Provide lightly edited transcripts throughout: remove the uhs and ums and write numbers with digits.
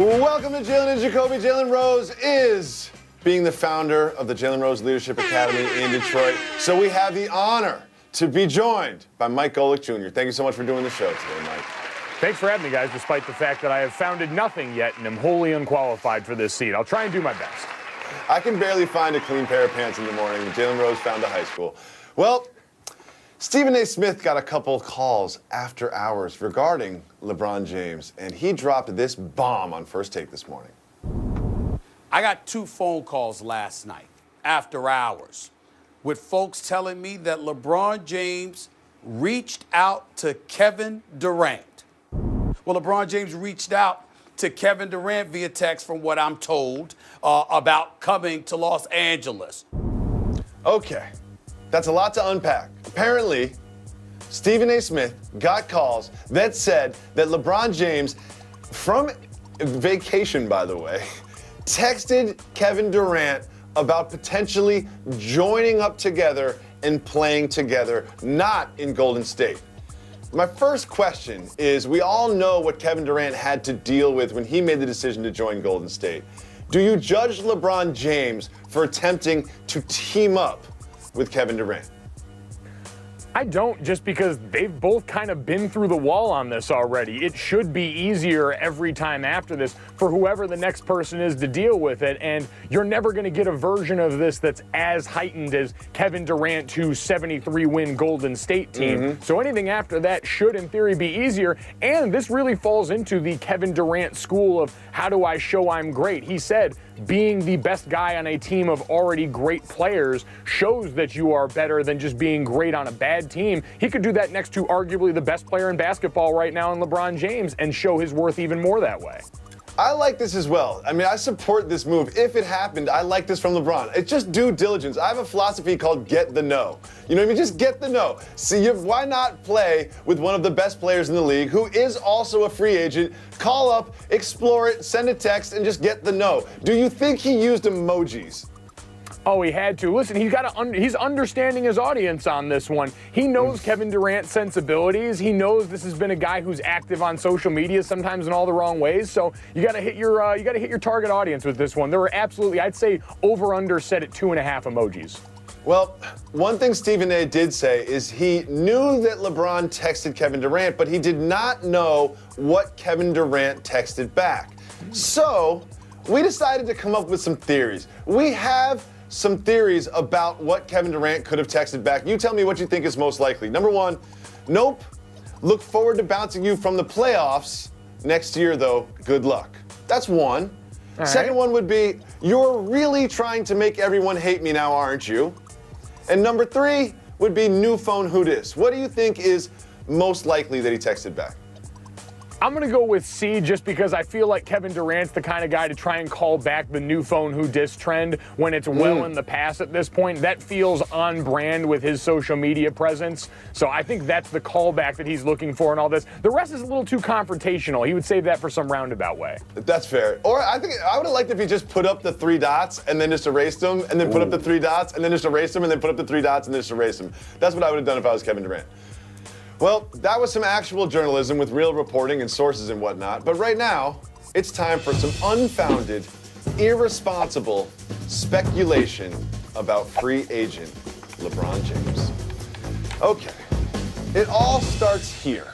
Welcome to Jalen and Jacoby. Jalen Rose is being the founder of the Jalen Rose Leadership Academy in Detroit. So we have the honor to be joined by Mike Golick Jr. Thank you so much for doing the show today, Mike. Thanks for having me, guys, despite the fact that I have founded nothing yet and am wholly unqualified for this seat. I'll try and do my best. I can barely find a clean pair of pants in the morning. Jalen Rose found a high school. Well, Stephen A. Smith got a couple calls after hours regarding LeBron James, and he dropped this bomb on First Take this morning. I got 2 phone calls last night after hours with folks telling me that LeBron James reached out to Kevin Durant. Well, LeBron James reached out to Kevin Durant via text, from what I'm told, about coming to Los Angeles. Okay, that's a lot to unpack. Apparently, Stephen A. Smith got calls that said that LeBron James, from vacation, by the way, texted Kevin Durant about potentially joining up together and playing together, not in Golden State. My first question is, we all know what Kevin Durant had to deal with when he made the decision to join Golden State. Do you judge LeBron James for attempting to team up with Kevin Durant? I don't, just because they've both kind of been through the wall on this already. It should be easier every time after this for whoever the next person is to deal with it, and you're never going to get a version of this that's as heightened as Kevin Durant to 73-win Golden State team. So anything after that should, in theory, be easier, and this really falls into the Kevin Durant school of how do I show I'm great. He said, being the best guy on a team of already great players shows that you are better than just being great on a bad team. He could do that next to arguably the best player in basketball right now in LeBron James and show his worth even more that way. I like this as well. I mean, I support this move. If it happened, I like this from LeBron. It's just due diligence. I have a philosophy called get the know. You know what I mean? Just get the know. See, why not play with one of the best players in the league who is also a free agent? Call up, explore it, send a text, and just get the know. Do you think he used emojis? Oh, he had to. Listen, he's understanding his audience on this one. He knows Kevin Durant's sensibilities. He knows this has been a guy who's active on social media, sometimes in all the wrong ways. So you got to hit your target audience with this one. There were absolutely, I'd say, over/under set at 2.5 emojis. Well, one thing Stephen A. did say is he knew that LeBron texted Kevin Durant, but he did not know what Kevin Durant texted back. So we decided to come up with some theories. We have some theories about what Kevin Durant could have texted back. You tell me what you think is most likely. Number 1, nope. Look forward to bouncing you from the playoffs next year, though. Good luck. That's one. Second one would be, you're really trying to make everyone hate me now, aren't you? And number 3 would be, new phone, who dis? What do you think is most likely that he texted back? I'm going to go with C, just because I feel like Kevin Durant's the kind of guy to try and call back the new phone who dis trend when it's well in the past at this point. That feels on brand with his social media presence. So I think that's the callback that he's looking for in all this. The rest is a little too confrontational. He would save that for some roundabout way. That's fair. Or I think I would have liked if he just put up the 3 dots and then just erased them, and then put up the 3 dots and then just erased them, and then put up the 3 dots and then just erased them. That's what I would have done if I was Kevin Durant. Well, that was some actual journalism with real reporting and sources and whatnot. But right now, it's time for some unfounded, irresponsible speculation about free agent LeBron James. Okay, it all starts here.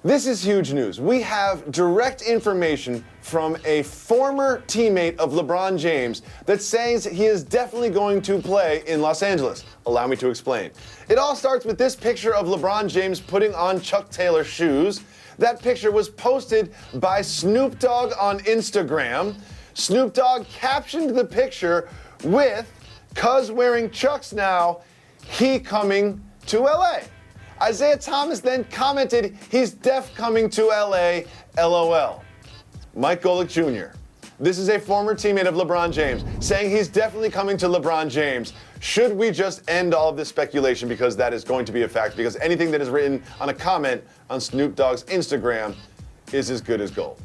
This is huge news. We have direct information from a former teammate of LeBron James that says he is definitely going to play in Los Angeles. Allow me to explain. It all starts with this picture of LeBron James putting on Chuck Taylor shoes. That picture was posted by Snoop Dogg on Instagram. Snoop Dogg captioned the picture with, "'Cause wearing Chucks now, he coming to LA." Isaiah Thomas then commented, "He's def coming to LA, LOL. Mike Golick Jr. This is a former teammate of LeBron James saying he's definitely coming to LeBron James. Should we just end all of this speculation, because that is going to be a fact, because anything that is written on a comment on Snoop Dogg's Instagram is as good as gold?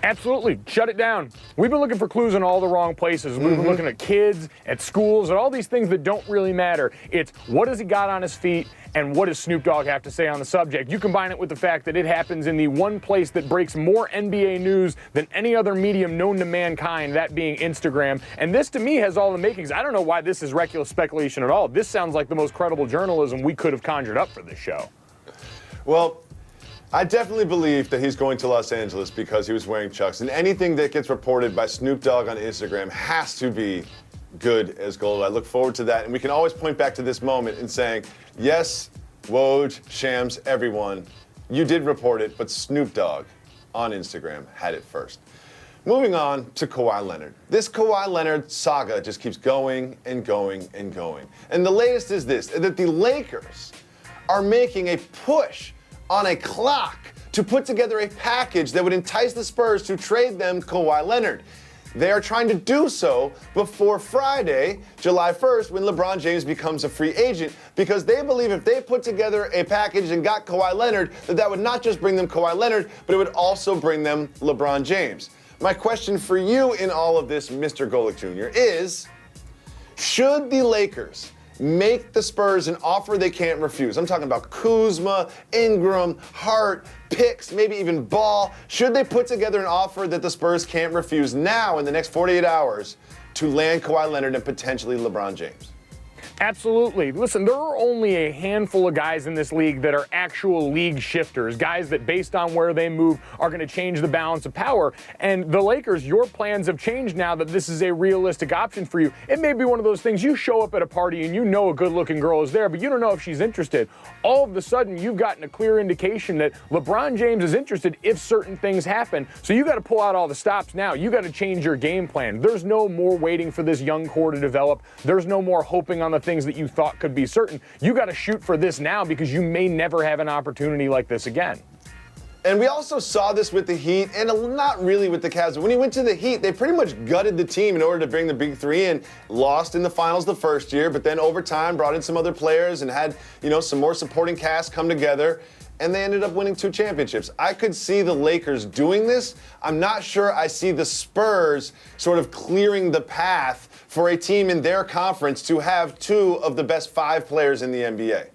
Absolutely. Shut it down. We've been looking for clues in all the wrong places. We've been looking at kids, at schools, at all these things that don't really matter. It's what has he got on his feet and what does Snoop Dogg have to say on the subject? You combine it with the fact that it happens in the one place that breaks more NBA news than any other medium known to mankind, that being Instagram. And this, to me, has all the makings. I don't know why this is reckless speculation at all. This sounds like the most credible journalism we could have conjured up for this show. Well, I definitely believe that he's going to Los Angeles because he was wearing Chucks. And anything that gets reported by Snoop Dogg on Instagram has to be good as gold. I look forward to that. And we can always point back to this moment and saying, yes, Woj, Shams, everyone, you did report it, but Snoop Dogg on Instagram had it first. Moving on to Kawhi Leonard. This Kawhi Leonard saga just keeps going and going and going. And the latest is this, that the Lakers are making a push on a clock to put together a package that would entice the Spurs to trade them Kawhi Leonard. They are trying to do so before Friday, July 1st, when LeBron James becomes a free agent, because they believe if they put together a package and got Kawhi Leonard, that would not just bring them Kawhi Leonard, but it would also bring them LeBron James. My question for you in all of this, Mr. Golick Jr., is, should the Lakers make the Spurs an offer they can't refuse? I'm talking about Kuzma, Ingram, Hart, picks, maybe even Ball. Should they put together an offer that the Spurs can't refuse now in the next 48 hours to land Kawhi Leonard and potentially LeBron James? Absolutely. Listen, there are only a handful of guys in this league that are actual league shifters, guys that based on where they move are going to change the balance of power. And the Lakers, your plans have changed now that this is a realistic option for you. It may be one of those things you show up at a party and you know a good-looking girl is there, but you don't know if she's interested. All of a sudden, you've gotten a clear indication that LeBron James is interested if certain things happen. So you got to pull out all the stops now. You got to change your game plan. There's no more waiting for this young core to develop. There's no more hoping on the things that you thought could be certain. You got to shoot for this now because you may never have an opportunity like this again. And we also saw this with the Heat, and not really with the Cavs. When he went to the Heat, they pretty much gutted the team in order to bring the Big Three in. Lost in the finals the first year, but then over time brought in some other players and had, some more supporting cast come together, and they ended up winning 2 championships. I could see the Lakers doing this. I'm not sure I see the Spurs sort of clearing the path for a team in their conference to have 2 of the best 5 players in the NBA.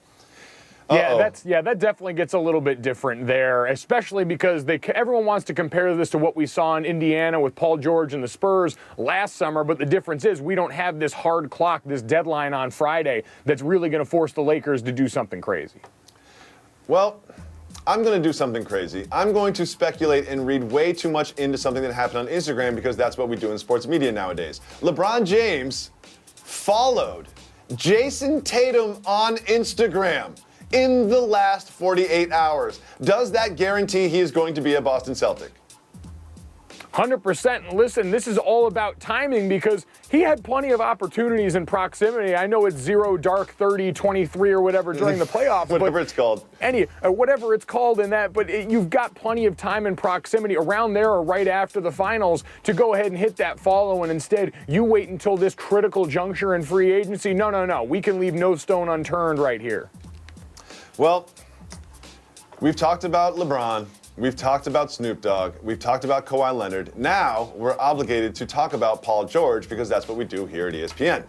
That definitely gets a little bit different there, especially because everyone wants to compare this to what we saw in Indiana with Paul George and the Spurs last summer, but the difference is we don't have this hard clock, this deadline on Friday that's really going to force the Lakers to do something crazy. Well, I'm going to do something crazy. I'm going to speculate and read way too much into something that happened on Instagram because that's what we do in sports media nowadays. LeBron James followed Jason Tatum on Instagram in the last 48 hours. Does that guarantee he is going to be a Boston Celtic? 100%. Listen, this is all about timing because he had plenty of opportunities in proximity. I know it's 0, dark 30, 23 or whatever during the playoffs. Whatever it's called. Whatever it's called in that, but you've got plenty of time in proximity around there or right after the finals to go ahead and hit that follow, and instead you wait until this critical juncture in free agency. No. We can leave no stone unturned right here. Well, we've talked about LeBron. We've talked about Snoop Dogg. We've talked about Kawhi Leonard. Now we're obligated to talk about Paul George because that's what we do here at ESPN.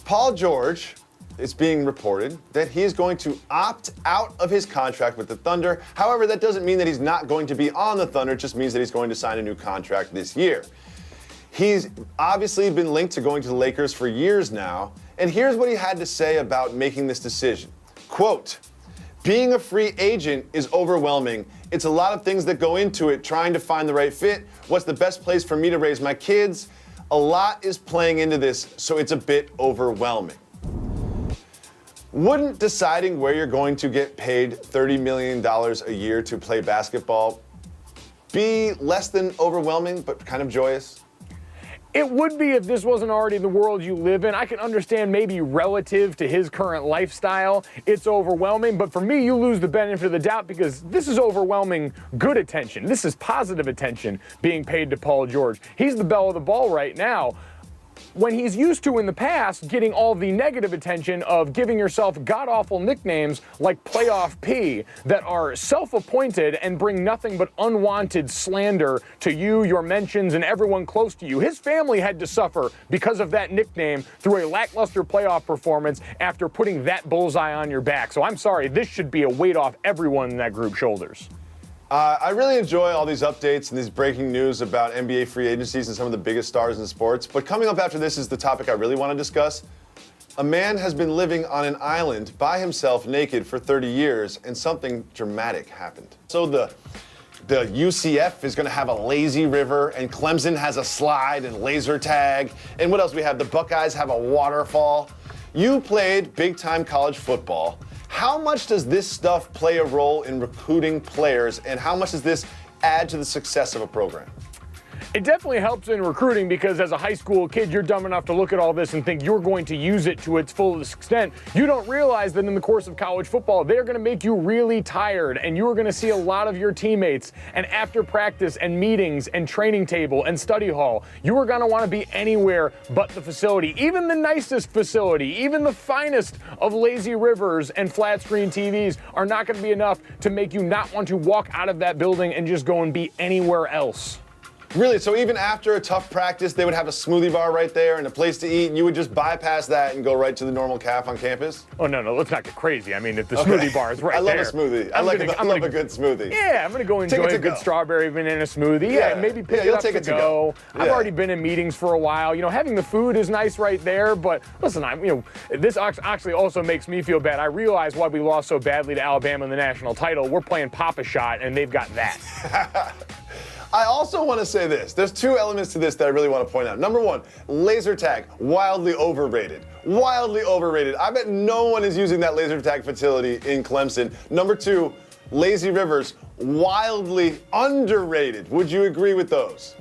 Paul George, it's being reported that he is going to opt out of his contract with the Thunder. However, that doesn't mean that he's not going to be on the Thunder. It just means that he's going to sign a new contract this year. He's obviously been linked to going to the Lakers for years now. And here's what he had to say about making this decision. Quote, "Being a free agent is overwhelming. It's a lot of things that go into it, trying to find the right fit. What's the best place for me to raise my kids? A lot is playing into this, so it's a bit overwhelming." Wouldn't deciding where you're going to get paid $30 million a year to play basketball be less than overwhelming, but kind of joyous? It would be if this wasn't already the world you live in. I can understand maybe relative to his current lifestyle, it's overwhelming. But for me, you lose the benefit of the doubt because this is overwhelming good attention. This is positive attention being paid to Paul George. He's the belle of the ball right now. when he's used to in the past getting all the negative attention of giving yourself god-awful nicknames like Playoff P that are self-appointed and bring nothing but unwanted slander to you, your mentions, and everyone close to you. His family had to suffer because of that nickname through a lackluster playoff performance after putting that bullseye on your back. So I'm sorry, this should be a weight off everyone in that group's shoulders. I really enjoy all these updates and these breaking news about NBA free agencies and some of the biggest stars in sports. But coming up after this is the topic I really want to discuss. A man has been living on an island by himself naked for 30 years, and something dramatic happened. So the UCF is going to have a lazy river, and Clemson has a slide and laser tag. And what else we have? The Buckeyes have a waterfall. You played big-time college football. How much does this stuff play a role in recruiting players, and how much does this add to the success of a program? It definitely helps in recruiting because as a high school kid, you're dumb enough to look at all this and think you're going to use it to its fullest extent. You don't realize that in the course of college football, they're going to make you really tired, and you are going to see a lot of your teammates. And after practice and meetings and training table and study hall, you are going to want to be anywhere but the facility. Even the nicest facility, even the finest of lazy rivers and flat screen TVs are not going to be enough to make you not want to walk out of that building and just go and be anywhere else. Really? So even after a tough practice, they would have a smoothie bar right there and a place to eat, and you would just bypass that and go right to the normal caf on campus? Oh, no, let's not get crazy. I mean, if the smoothie bar is right there. I love a smoothie. I love a good smoothie. Yeah, I'm going to go enjoy a good strawberry banana smoothie. Yeah, maybe pick it up to go. I've already been in meetings for a while. You know, having the food is nice right there, but listen, this actually also makes me feel bad. I realize why we lost so badly to Alabama in the national title. We're playing Pop-A-Shot, and they've got that. I also want to say this. There's two elements to this that I really want to point out. Number one, laser tag, wildly overrated. Wildly overrated. I bet no one is using that laser tag facility in Clemson. Number two, lazy rivers, wildly underrated. Would you agree with those?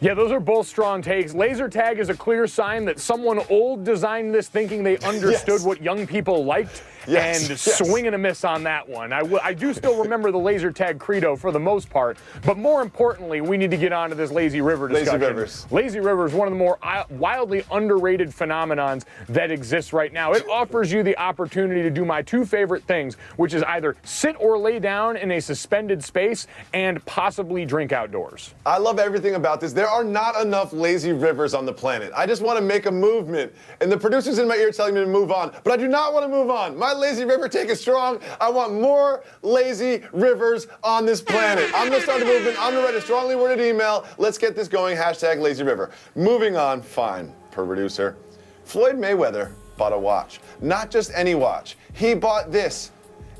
Yeah, those are both strong takes. Laser tag is a clear sign that someone old designed this thinking they understood what young people liked. Swing and a miss on that one. I do still remember the laser tag credo for the most part, but more importantly, we need to get onto this lazy river discussion. Lazy river is one of the more wildly underrated phenomenons that exists right now. It offers you the opportunity to do my two favorite things, which is either sit or lay down in a suspended space and possibly drink outdoors. I love everything about this. There are not enough lazy rivers on the planet. I just want to make a movement, and the producer's in my ear telling me to move on, but I do not want to move on. My lazy river take is strong. I want more lazy rivers on this planet. I'm going to start a movement. I'm going to write a strongly worded email. Let's get this going. Hashtag lazy river. Moving on. Fine, per producer. Floyd Mayweather bought a watch. Not just any watch. He bought this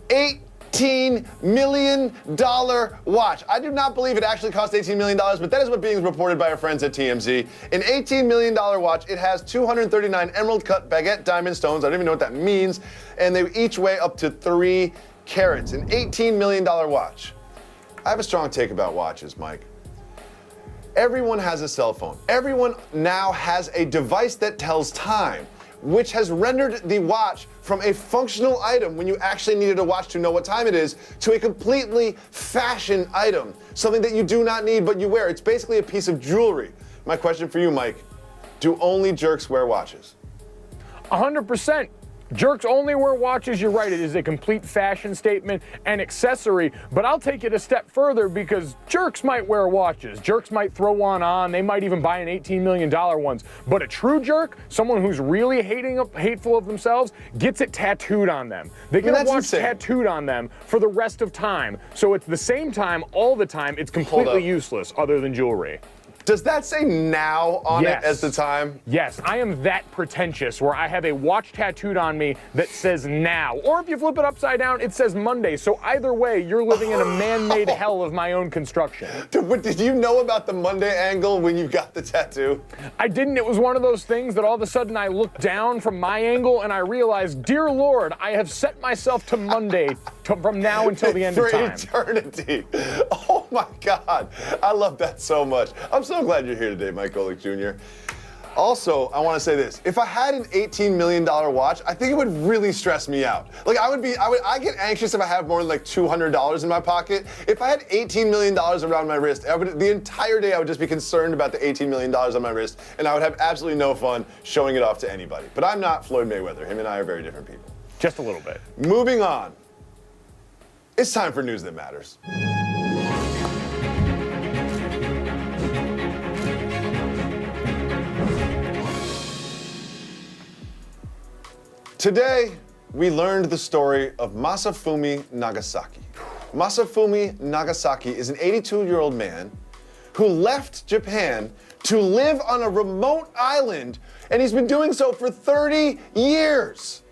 $18 million watch. I do not believe it actually cost $18 million, but that is what being reported by our friends at TMZ. An $18 million watch. It has 239 emerald-cut baguette diamond stones. I don't even know what that means. And they each weigh up to 3 carats. An $18 million watch. I have a strong take about watches, Mike. Everyone has a cell phone. Everyone now has a device that tells time, which has rendered the watch from a functional item when you actually needed a watch to know what time it is to a completely fashion item, something that you do not need but you wear. It's basically a piece of jewelry. My question for you, Mike, do only jerks wear watches? 100%. Jerks only wear watches. You're right. It is a complete fashion statement and accessory. But I'll take it a step further because jerks might wear watches. Jerks might throw one on. They might even buy an $18 million ones. But a true jerk, someone who's really hateful of themselves, gets it tattooed on them. They get a watch tattooed on them for the rest of time. So it's the same time all the time. It's completely useless other than jewelry. Does that say now on it as the time? Yes, I am that pretentious where I have a watch tattooed on me that says now. Or if you flip it upside down, it says Monday. So either way, you're living in a man-made hell of my own construction. Did you know about the Monday angle when you got the tattoo? I didn't. It was one of those things that all of a sudden I looked down from my angle and I realized, dear Lord, I have set myself to Monday from now until the end of time. For eternity. Oh my God. I love that so much. I'm so glad you're here today, Mike Golick Jr. Also, I want to say this. If I had an $18 million watch, I think it would really stress me out. Like, I get anxious if I have more than like $200 in my pocket. If I had $18 million around my wrist, the entire day I would just be concerned about the $18 million on my wrist, and I would have absolutely no fun showing it off to anybody. But I'm not Floyd Mayweather. Him and I are very different people. Just a little bit. Moving on. It's time for news that matters. Today, we learned the story of Masafumi Nagasaki. Masafumi Nagasaki is an 82-year-old man who left Japan to live on a remote island, and he's been doing so for 30 years.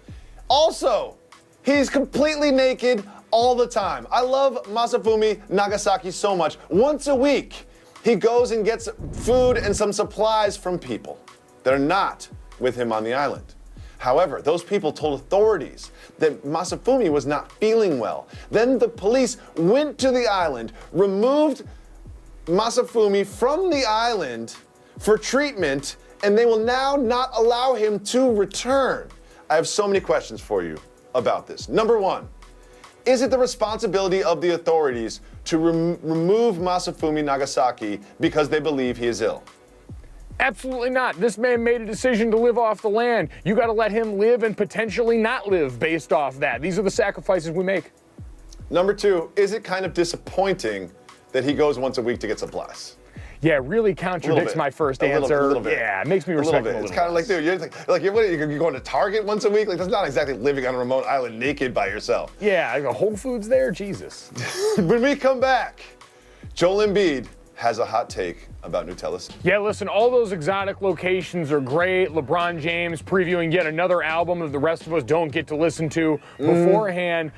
Also, he's completely naked all the time. I love Masafumi Nagasaki so much. Once a week, he goes and gets food and some supplies from people that are not with him on the island. However, those people told authorities that Masafumi was not feeling well. Then the police went to the island, removed Masafumi from the island for treatment, and they will now not allow him to return. I have so many questions for you about this. Number one, is it the responsibility of the authorities to remove Masafumi Nagasaki because they believe he is ill? Absolutely not. This man made a decision to live off the land. You got to let him live and potentially not live based off that. These are the sacrifices we make. Number two, is it kind of disappointing that he goes once a week to get supplies? Yeah, it really contradicts my first answer. A little bit. Yeah, it makes me respect him a little bit. It's kind of like, dude, you're going to Target once a week? Like, that's not exactly living on a remote island naked by yourself. Yeah, the Whole Foods there? Jesus. When we come back, Joel Embiid has a hot take about Nutella. Yeah, listen, all those exotic locations are great. LeBron James previewing yet another album that the rest of us don't get to listen to beforehand.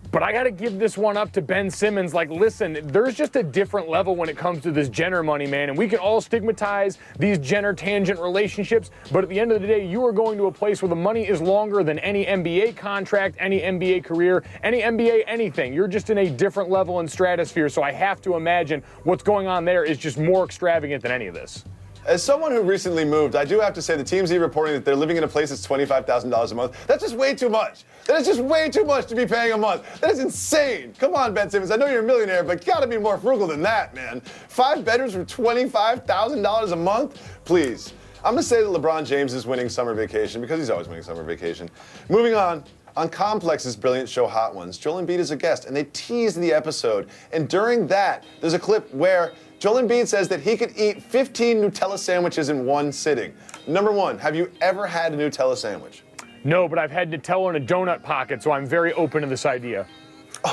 But I got to give this one up to Ben Simmons. Like, listen, there's just a different level when it comes to this Jenner money, man. And we can all stigmatize these Jenner tangent relationships. But at the end of the day, you are going to a place where the money is longer than any NBA contract, any NBA career, any NBA anything. You're just in a different level and stratosphere. So I have to imagine what's going on there is just more extravagant than any of this. As someone who recently moved, I do have to say the TMZ reporting that they're living in a place that's $25,000 a month. That's just way too much. That is just way too much to be paying a month. That is insane. Come on, Ben Simmons. I know you're a millionaire, but you gotta be more frugal than that, man. 5 bedrooms for $25,000 a month? Please. I'm gonna say that LeBron James is winning summer vacation because he's always winning summer vacation. Moving on Complex's brilliant show Hot Ones, Joel Embiid is a guest, and they teased the episode. And during that, there's a clip where Joel Embiid says that he could eat 15 Nutella sandwiches in one sitting. Number one, have you ever had a Nutella sandwich? No, but I've had Nutella in a donut pocket, so I'm very open to this idea.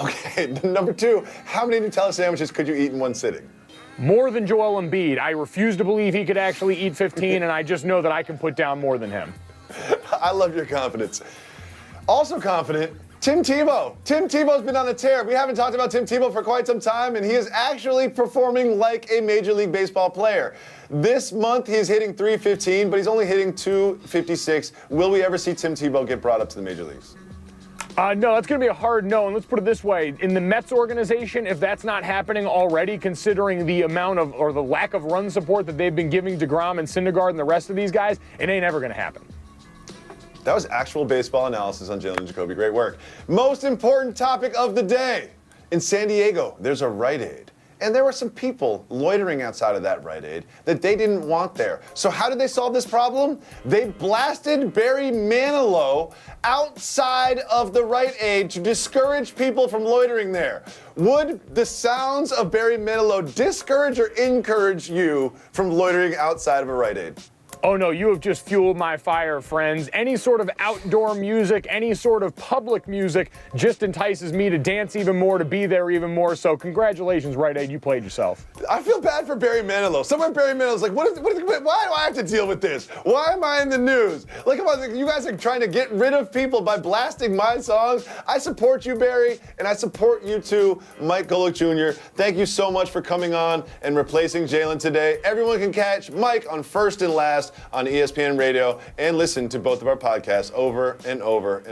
Okay, number two, how many Nutella sandwiches could you eat in one sitting? More than Joel Embiid. I refuse to believe he could actually eat 15, and I just know that I can put down more than him. I love your confidence. Also confident, Tim Tebow. Tim Tebow's been on a tear. We haven't talked about Tim Tebow for quite some time, and he is actually performing like a Major League Baseball player. This month, he's hitting .315, but he's only hitting .256. Will we ever see Tim Tebow get brought up to the Major Leagues? No, that's going to be a hard no, and let's put it this way. In the Mets organization, if that's not happening already, considering the amount of, or the lack of run support that they've been giving DeGrom and Syndergaard and the rest of these guys, it ain't ever going to happen. That was actual baseball analysis on Jalen and Jacoby. Great work. Most important topic of the day. In San Diego, there's a Rite Aid. And there were some people loitering outside of that Rite Aid that they didn't want there. So how did they solve this problem? They blasted Barry Manilow outside of the Rite Aid to discourage people from loitering there. Would the sounds of Barry Manilow discourage or encourage you from loitering outside of a Rite Aid? Oh no, you have just fueled my fire, friends. Any sort of outdoor music, any sort of public music just entices me to dance even more, to be there even more. So congratulations, Rite Aid, you played yourself. I feel bad for Barry Manilow. Somewhere Barry Manilow's like, why do I have to deal with this? Why am I in the news? Like, come on, you guys are trying to get rid of people by blasting my songs. I support you, Barry, and I support you too, Mike Golick Jr. Thank you so much for coming on and replacing Jalen today. Everyone can catch Mike on First and Last on ESPN Radio and listen to both of our podcasts over and over.